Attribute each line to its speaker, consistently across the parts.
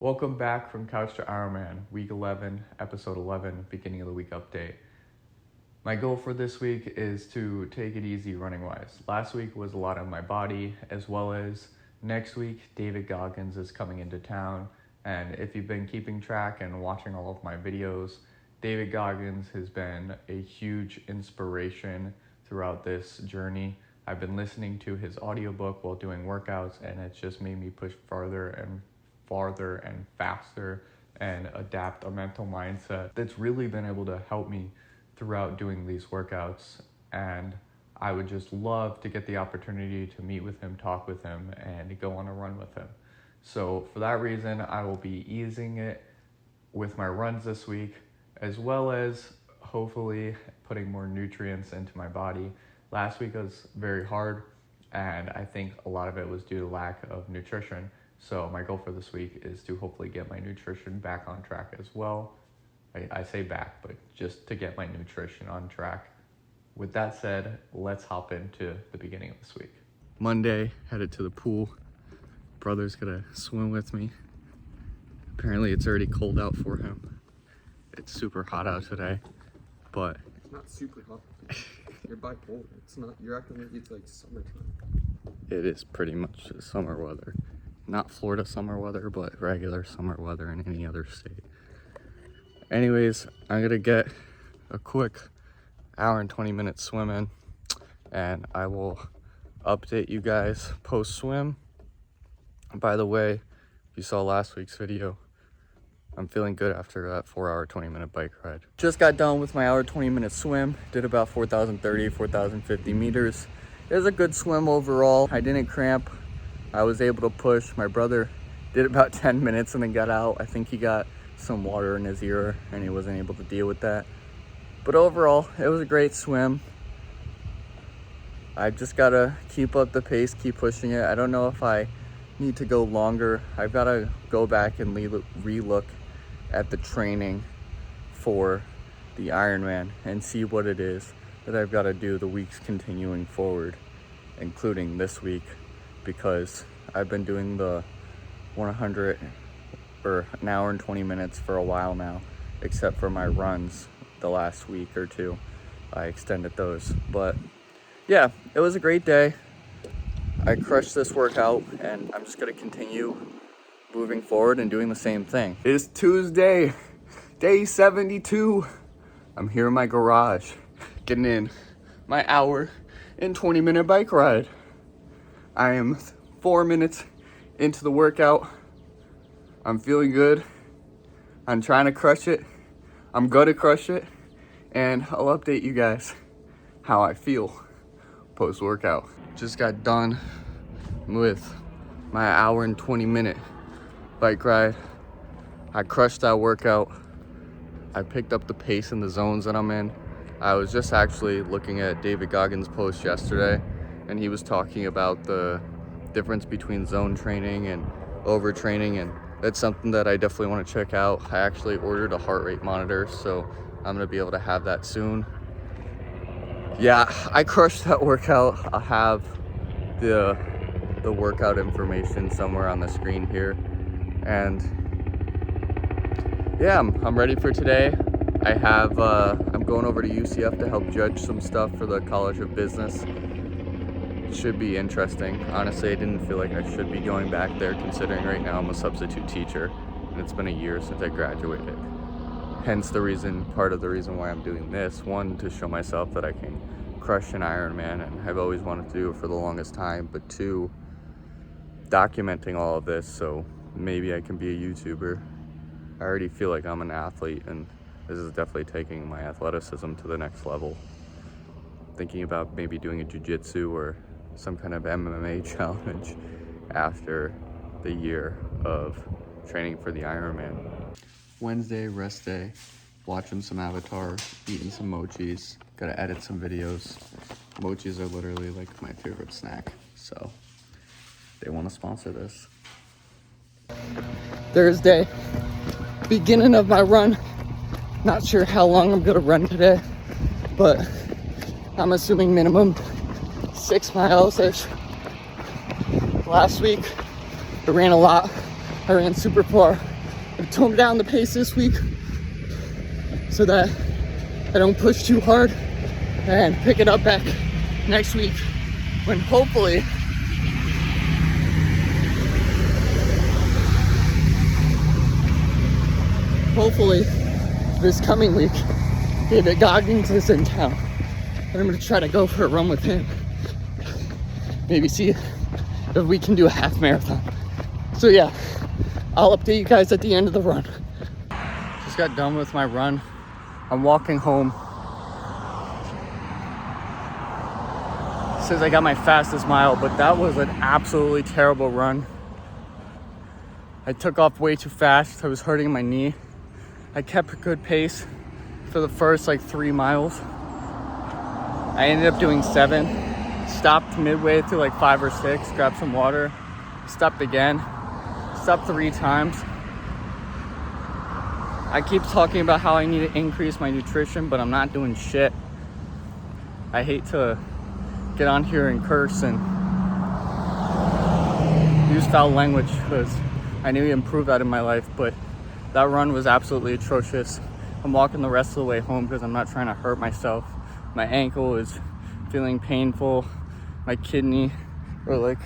Speaker 1: Welcome back from Couch to Ironman, week 11, episode 11, beginning of the week update. My goal for this week is to take it easy running-wise. Last week was a lot on my body, as well as next week, David Goggins is coming into town. And if you've been keeping track and watching all of my videos, David Goggins has been a huge inspiration throughout this journey. I've been listening to his audiobook while doing workouts, and it's just made me push farther and faster and adapt a mental mindset that's really been able to help me throughout doing these workouts. And I would just love to get the opportunity to meet with him, talk with him, and go on a run with him. So for that reason, I will be easing it with my runs this week, as well as hopefully putting more nutrients into my body. Last week was very hard, and I think a lot of it was due to lack of nutrition. So my goal for this week is to hopefully get my nutrition back on track as well. I say back, but just to get my nutrition on track. With that said, let's hop into the beginning of this week. Monday, headed to the pool. Brother's gonna swim with me. Apparently it's already cold out for him. It's super hot out today, but...
Speaker 2: It's not super hot. You're bipolar. It's not, you're acting like it's like summertime.
Speaker 1: It is pretty much summer weather. Not Florida summer weather, but regular summer weather in any other state. Anyways, I'm gonna get a quick hour and 20 minute swim in, and I will update you guys post swim. By the way, if you saw last week's video, I'm feeling good after that 4-hour 20-minute bike ride. Just got done with my hour 20-minute swim. Did about 4,030, 4,050 meters. It was a good swim overall. I didn't cramp. I was able to push. My brother did about 10 minutes and then got out. I think he got some water in his ear and he wasn't able to deal with that. But overall, it was a great swim. I just gotta keep up the pace, keep pushing it. I don't know if I need to go longer. I've gotta go back and re-look at the training for the Ironman and see what it is that I've gotta do the weeks continuing forward, including this week, because I've been doing the 100 or an hour and 20 minutes for a while now, except for my runs the last week or two. I extended those, but yeah, it was a great day. I crushed this workout, and I'm just gonna continue moving forward and doing the same thing. It's Tuesday, day 72. I'm here in my garage, getting in my hour and 20-minute bike ride. I am 4 minutes into the workout. I'm feeling good. I'm trying to crush it. I'm gonna crush it. And I'll update you guys how I feel post-workout. Just got done with my hour and 20-minute bike ride. I crushed that workout. I picked up the pace in the zones that I'm in. I was just actually looking at David Goggins' post yesterday, and he was talking about the difference between zone training and overtraining, and that's something that I definitely want to check out. I actually ordered a heart rate monitor, so I'm gonna be able to have that soon. Yeah, I crushed that workout. I'll have the workout information somewhere on the screen here, and yeah, I'm ready for today. I'm going over to UCF to help judge some stuff for the College of Business. Should be interesting. Honestly, I didn't feel like I should be going back there, considering right now I'm a substitute teacher and it's been a year since I graduated. Hence part of the reason why I'm doing this. One, to show myself that I can crush an Ironman, and I've always wanted to do it for the longest time. But two, documenting all of this so maybe I can be a YouTuber. I already feel like I'm an athlete, and this is definitely taking my athleticism to the next level. Thinking about maybe doing a jiu-jitsu or some kind of MMA challenge after the year of training for the Ironman. Wednesday, rest day, watching some Avatar, eating some mochis, gotta edit some videos. Mochis are literally like my favorite snack, so they want to sponsor this. Thursday, beginning of my run. Not sure how long I'm gonna run today, but I'm assuming minimum 6 miles-ish. Last week, I ran a lot. I ran super far. tone down the pace this week so that I don't push too hard, and pick it up back next week when hopefully this coming week David Goggins is in town, and I'm gonna try to go for a run with him. Maybe see if we can do a half marathon. So yeah, I'll update you guys at the end of the run. Just got done with my run. I'm walking home. Says I got my fastest mile, but that was an absolutely terrible run. I took off way too fast. I was hurting my knee. I kept a good pace for the first like 3 miles. I ended up doing 7. Stopped midway through like 5 or 6, grabbed some water, stopped again, stopped 3 times. I keep talking about how I need to increase my nutrition, but I'm not doing shit. I hate to get on here and curse and use foul language because I need to improve that in my life, but that run was absolutely atrocious. I'm walking the rest of the way home because I'm not trying to hurt myself. My ankle is feeling painful. My kidney, or like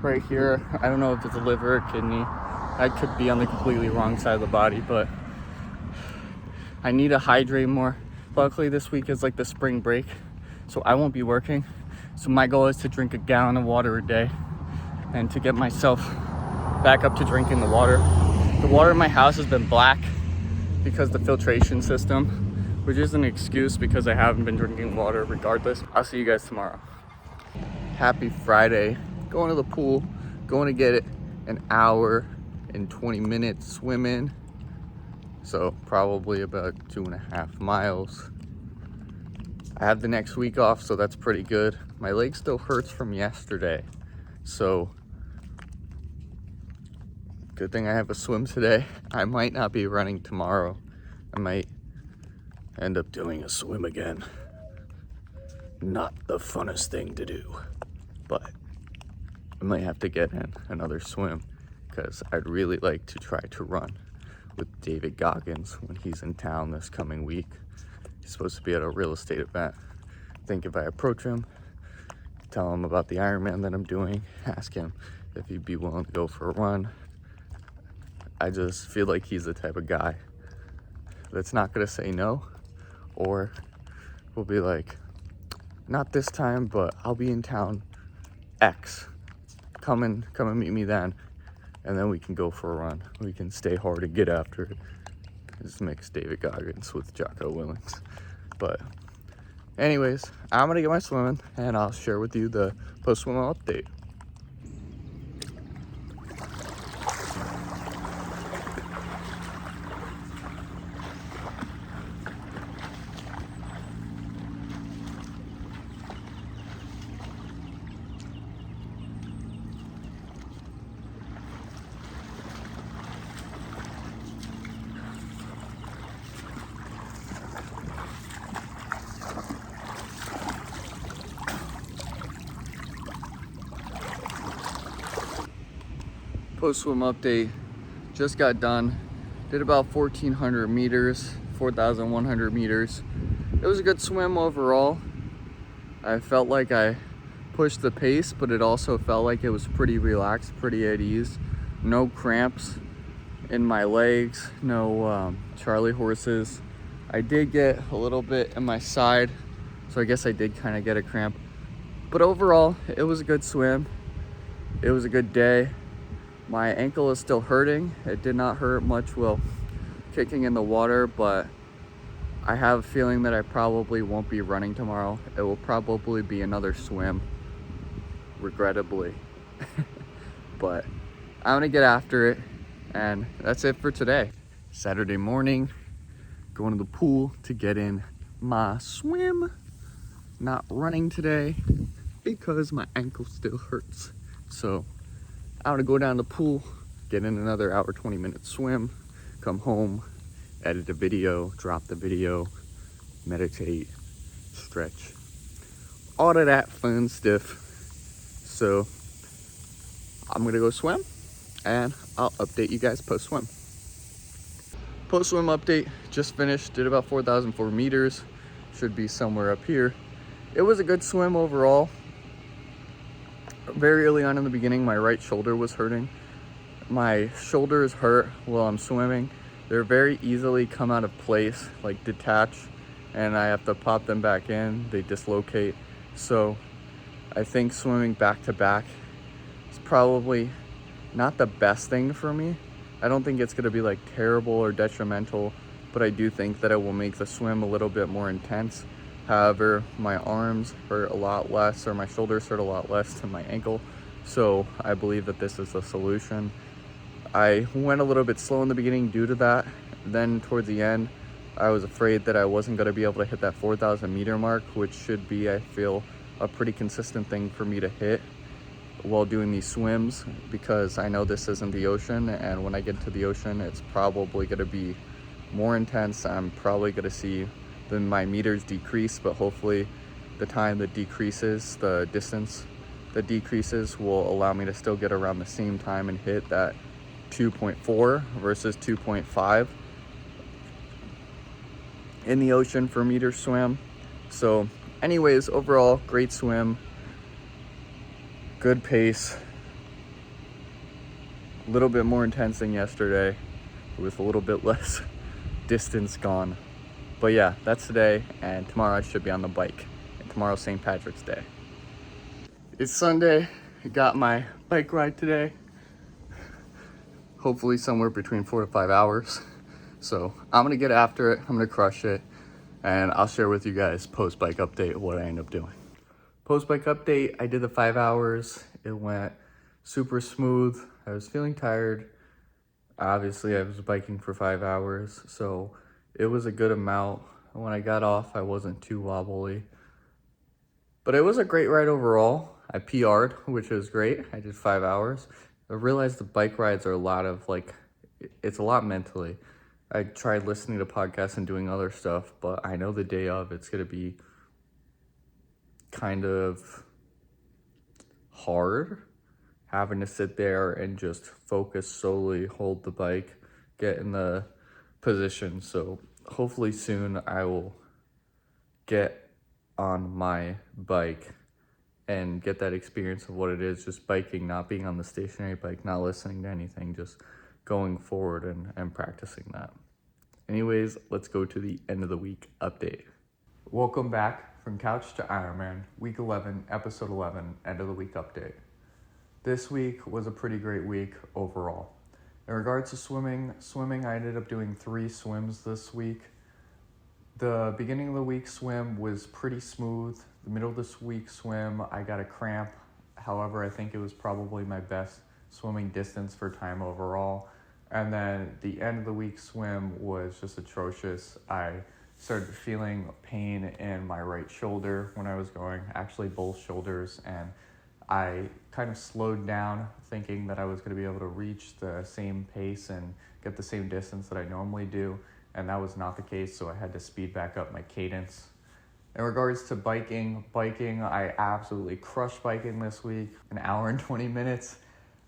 Speaker 1: right here, I don't know if it's a liver or kidney. I could be on the completely wrong side of the body, but I need to hydrate more. Luckily this week is like the spring break, so I won't be working. So my goal is to drink a gallon of water a day and to get myself back up to drinking the water. The water in my house has been black because the filtration system, which is an excuse because I haven't been drinking water regardless. I'll see you guys tomorrow. Happy Friday. Going to the pool, going to get it an hour and 20 minutes swimming. So probably about 2.5 miles. I have the next week off, so that's pretty good. My leg still hurts from yesterday, so good thing I have a swim today. I might not be running tomorrow. I might end up doing a swim again. Not the funnest thing to do, but I might have to get in another swim because I'd really like to try to run with David Goggins when he's in town this coming week. He's supposed to be at a real estate event. I think if I approach him, tell him about the Ironman that I'm doing, ask him if he'd be willing to go for a run. I just feel like he's the type of guy that's not gonna say no, or will be like, not this time, but I'll be in town X. Come and meet me then, and then we can go for a run. We can stay hard and get after it. Just mix David Goggins with Jocko Willings. But anyways, I'm gonna get my swimming and I'll share with you the post-swim update. Post-swim update, just got done. Did about 1,400 meters, 4,100 meters. It was a good swim overall. I felt like I pushed the pace, but it also felt like it was pretty relaxed, pretty at ease. No cramps in my legs, no Charlie horses. I did get a little bit in my side, so I guess I did kind of get a cramp. But overall, it was a good swim. It was a good day. My ankle is still hurting. It did not hurt much while kicking in the water, but I have a feeling that I probably won't be running tomorrow. It will probably be another swim, regrettably. But I'm gonna get after it, and that's it for today. Saturday morning, going to the pool to get in my swim. Not running today because my ankle still hurts. So I'm gonna go down to the pool, get in another hour, 20-minute swim, come home, edit a video, drop the video, meditate, stretch, all of that fun stuff. So I'm gonna go swim and I'll update you guys post swim. Post-swim update, just finished, did about 4,004 meters. Should be somewhere up here. It was a good swim overall. Very early on in the beginning, my right shoulder was hurting. My shoulders hurt while I'm swimming. They're very easily come out of place, like detach, and I have to pop them back in. They dislocate. So I think swimming back to back is probably not the best thing for me. I don't think it's gonna be like terrible or detrimental, but I do think that it will make the swim a little bit more intense. However, my arms hurt a lot less, or my shoulders hurt a lot less than my ankle. So I believe that this is the solution. I went a little bit slow in the beginning due to that. Then towards the end, I was afraid that I wasn't gonna be able to hit that 4,000 meter mark, which should be, I feel, a pretty consistent thing for me to hit while doing these swims, because I know this isn't the ocean, and when I get to the ocean, it's probably gonna be more intense. I'm probably gonna see my meters decrease, but hopefully the time that decreases, the distance that decreases, will allow me to still get around the same time and hit that 2.4 versus 2.5 in the ocean for meter swim. So anyways, overall, great swim. Good pace, a little bit more intense than yesterday with a little bit less distance gone. But yeah, that's today, and tomorrow I should be on the bike. And tomorrow's St. Patrick's Day. It's Sunday. I got my bike ride today. Hopefully somewhere between 4 to 5 hours. So I'm gonna get after it, I'm gonna crush it, and I'll share with you guys post-bike update what I end up doing. Post-bike update, I did the 5 hours. It went super smooth. I was feeling tired. Obviously, I was biking for 5 hours, so it was a good amount. When I got off, I wasn't too wobbly. But it was a great ride overall. I PR'd, which was great. I did 5 hours. I realized the bike rides are a lot of it's a lot mentally. I tried listening to podcasts and doing other stuff, but I know the day of it's gonna be kind of hard, having to sit there and just focus solely, hold the bike, get in the position. So hopefully soon I will get on my bike and get that experience of what it is just biking, not being on the stationary bike, not listening to anything, just going forward and practicing that. Anyways, let's go to the end of the week update. Welcome back from Couch to Ironman, week 11, episode 11, end of the week update. This week was a pretty great week overall. In regards to swimming, I ended up doing 3 swims this week. The beginning of the week swim was pretty smooth. The middle of this week swim, I got a cramp. However, I think it was probably my best swimming distance for time overall. And then the end of the week swim was just atrocious. I started feeling pain in my right shoulder when I was going, actually both shoulders, and I kind of slowed down thinking that I was going to be able to reach the same pace and get the same distance that I normally do, and that was not the case, so I had to speed back up my cadence. In regards to biking, I absolutely crushed biking this week, 1 hour and 20 minutes.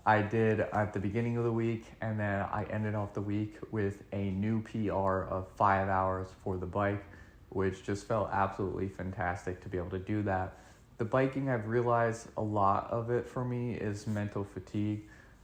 Speaker 1: I did at the beginning of the week, and then I ended off the week with a new PR of 5 hours for the bike, which just felt absolutely fantastic to be able to do that. The biking, I've realized a lot of it for me is mental fatigue.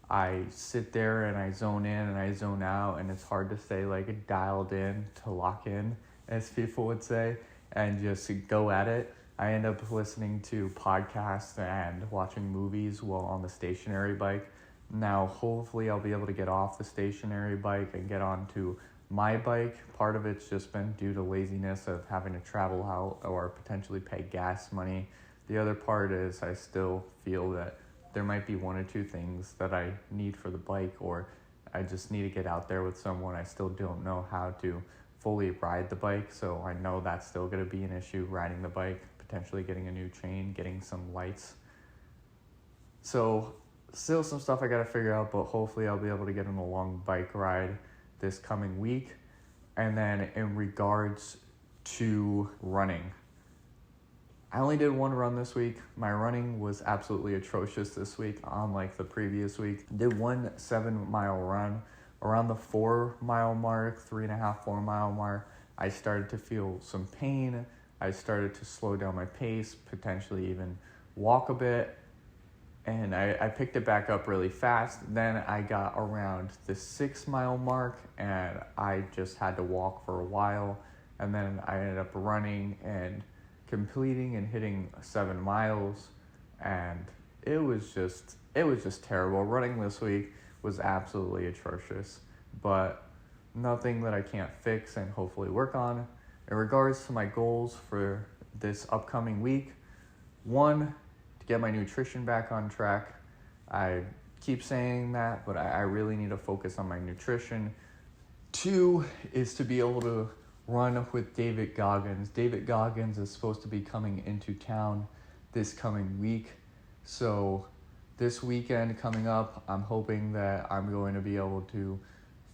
Speaker 1: I sit there and I zone in and I zone out, and it's hard to stay dialed in to lock in, as people would say, and just go at it. I end up listening to podcasts and watching movies while on the stationary bike. Now, hopefully I'll be able to get off the stationary bike and get onto my bike. Part of it's just been due to laziness of having to travel out or potentially pay gas money. The other part is I still feel that there might be 1 or 2 things that I need for the bike, or I just need to get out there with someone. I still don't know how to fully ride the bike, so I know that's still going to be an issue, riding the bike, potentially getting a new chain, getting some lights. So still some stuff I got to figure out, but hopefully I'll be able to get on a long bike ride this coming week. And then in regards to running, I only did 1 run this week. My running was absolutely atrocious this week, unlike the previous week. Did 1 7-mile run, around the 4 mile mark, 3.5, 4 mile mark, I started to feel some pain. I started to slow down my pace, potentially even walk a bit. And I picked it back up really fast. Then I got around the 6 mile mark and I just had to walk for a while. And then I ended up running and completing and hitting 7 miles. And it was just terrible. Running this week was absolutely atrocious, but nothing that I can't fix and hopefully work on. In regards to my goals for this upcoming week, 1, to get my nutrition back on track. I keep saying that, but I really need to focus on my nutrition. 2 is to be able to run with David Goggins. David Goggins is supposed to be coming into town this coming week. So this weekend coming up, I'm hoping that I'm going to be able to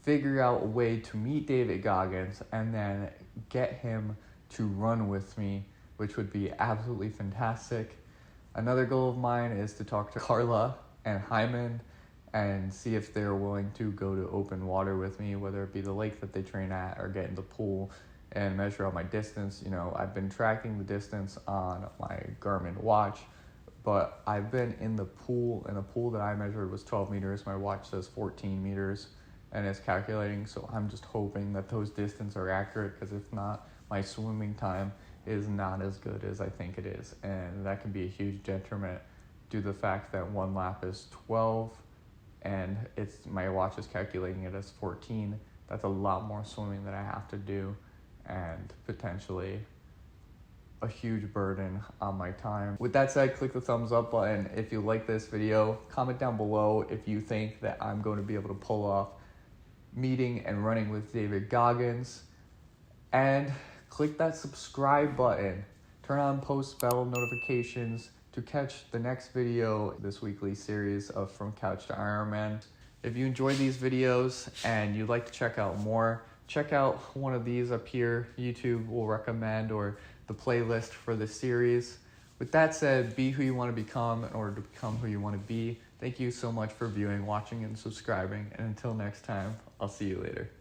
Speaker 1: figure out a way to meet David Goggins and then get him to run with me, which would be absolutely fantastic. Another goal of mine is to talk to Carla and Hyman and see if they're willing to go to open water with me, whether it be the lake that they train at or get in the pool and measure out my distance. You know, I've been tracking the distance on my Garmin watch, but I've been in the pool, and the pool that I measured was 12 meters. My watch says 14 meters, and it's calculating, so I'm just hoping that those distances are accurate, because if not, my swimming time is not as good as I think it is, and that can be a huge detriment due to the fact that one lap is 12, and my watch is calculating it as 14. That's a lot more swimming that I have to do, and potentially a huge burden on my time. With that said, click the thumbs up button if you like this video. Comment down below if you think that I'm going to be able to pull off meeting and running with David Goggins. And click that subscribe button. Turn on post bell notifications to catch the next video, this weekly series of From Couch to Ironman. If you enjoy these videos and you'd like to check out more, check out one of these up here. YouTube will recommend, or the playlist for this series. With that said, be who you want to become in order to become who you want to be. Thank you so much for viewing, watching, and subscribing. And until next time, I'll see you later.